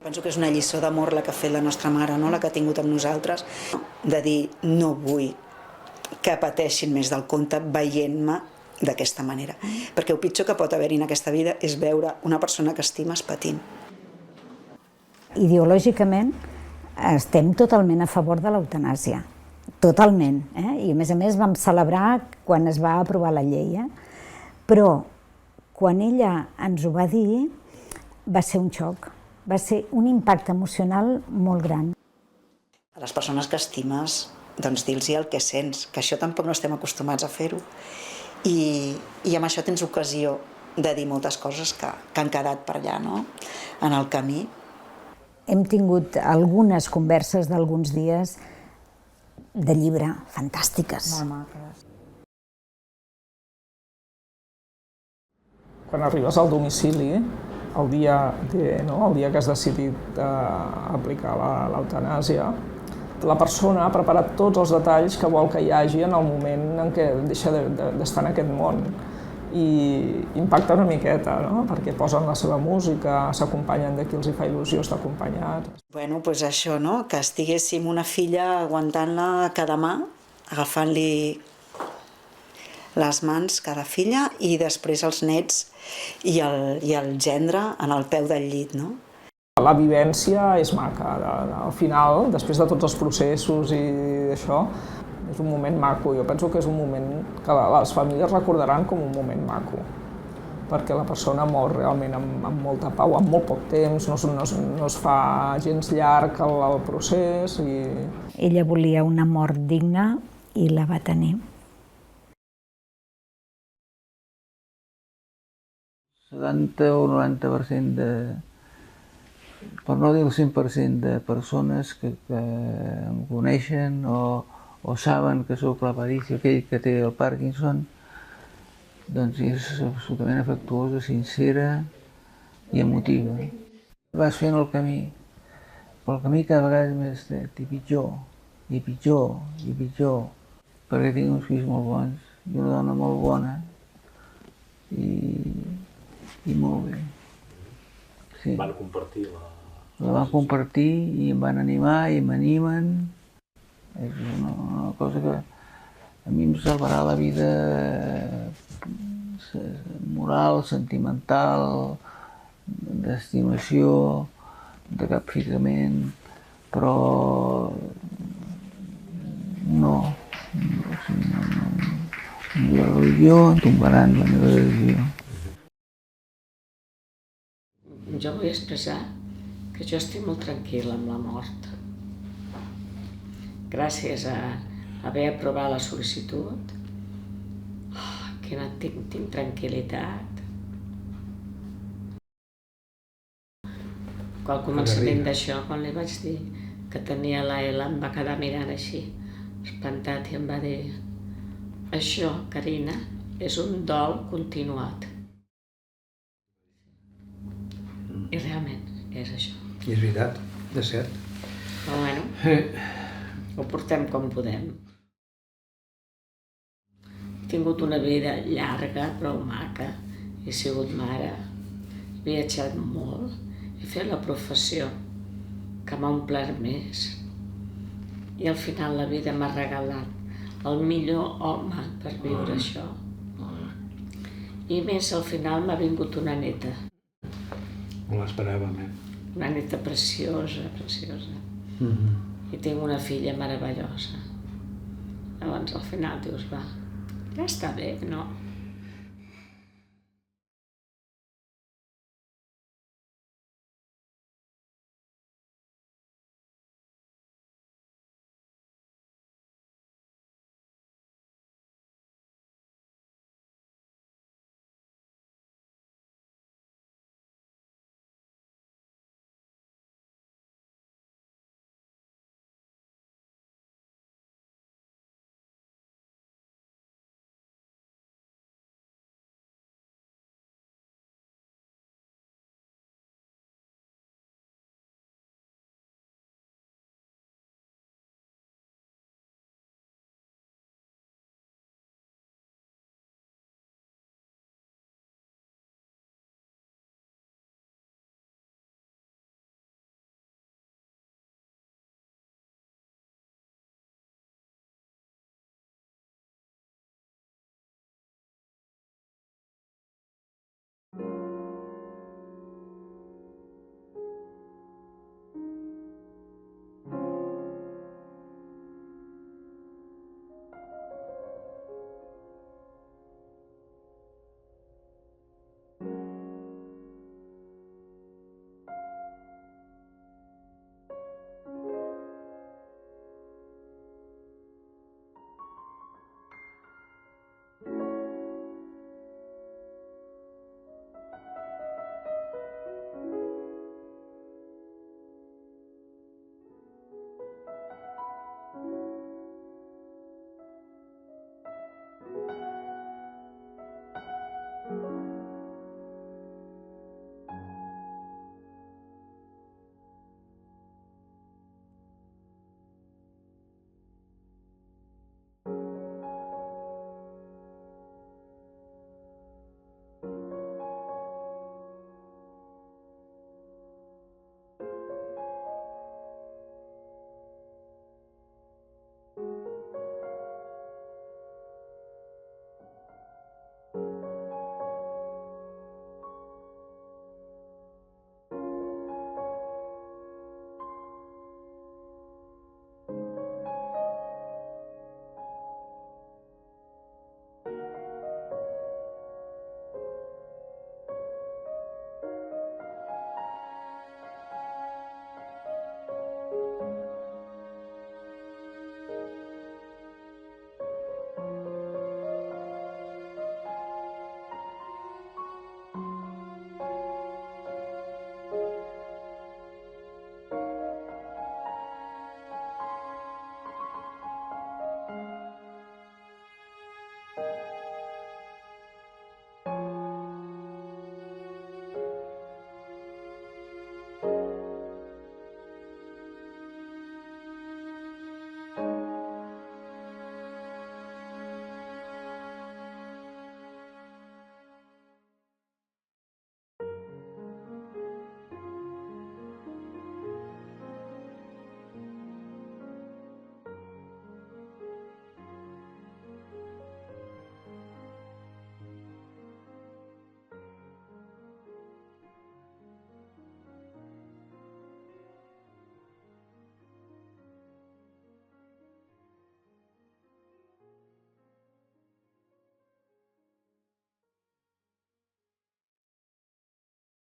Penso que és una lliçó d'amor la que ha fet la nostra mare, no? La que ha tingut amb nosaltres, de dir no vull que pateixin més del compte veient-me d'aquesta manera. Perquè el pitjor que pot haver-hi en aquesta vida és veure una persona que estimes patint. Ideològicament estem totalment a favor de l'eutanàsia, totalment. I a més vam celebrar quan es va aprovar la llei. Però quan ella ens ho va dir va ser un xoc, va ser un impacte emocional molt gran. A les persones que estimes, doncs dir-los el que sents, que això tampoc no estem acostumats a fer-ho. I amb això tens ocasió de dir moltes coses que han quedat per allà, no? En el camí. Hem tingut algunes converses d'alguns dies de llibre fantàstiques. Molt maques. Quan arribes al domicili, el dia que has decidit aplicar l'eutanàsia, la persona ha preparat tots els detalls que vol que hi hagi en el moment en què deixa d'estar en aquest món. I impacta una miqueta, no? Perquè posen la seva música, s'acompanyen de qui els hi fa il·lusió estar acompanyats. Bueno, doncs això, no? Que estiguéssim una filla aguantant-la cada mà, agafant-li les mans cada filla i després els nets i el gendre en el peu del llit, no? La vivència és maca. Al final, després de tots els processos i això, és un moment maco. Jo penso que és un moment que les famílies recordaran com un moment maco, perquè la persona mor realment amb molta pau, amb molt poc temps, no es fa gens llarg el procés. Ella volia una mort digna i la va tenir. 70 o 90% per no dir el 100% de persones que em coneixen o saben que sóc l'Aparicio, aquell que té el Parkinson, doncs és absolutament afectuosa, sincera i emotiva. Vas fent el camí, però el camí cada vegada és més estret, i pitjor, i pitjor, i pitjor, perquè tinc uns fills molt bons i una dona molt bona i molt bé. Sí. Van compartir la van compartir i em van animar i m'animen. És una cosa que a mi em salvarà la vida moral, sentimental, d'estimació, de capficament, però no. La religió tombaran la meva religió. Jo vull expressar que jo estic molt tranquil·la amb la mort. Gràcies a haver aprovat la sol·licitud, tinc tranquil·litat. Al començament d'això, quan li vaig dir que tenia la Ela, em va quedar mirant així, espantat, i em va dir: això, Carina, és un dol continuat. I realment és això. I és veritat, de cert. Però bueno, ho portem com podem. He tingut una vida llarga, prou maca. He sigut mare, he viatjat molt, he fet la professió que m'ha omplert més. I al final la vida m'ha regalat el millor home per viure això. I més, al final m'ha vingut una neta. No l'esperàvem, Una neta preciosa, preciosa. I tinc una filla meravellosa. Llavors al final dius, va, ja està bé, no?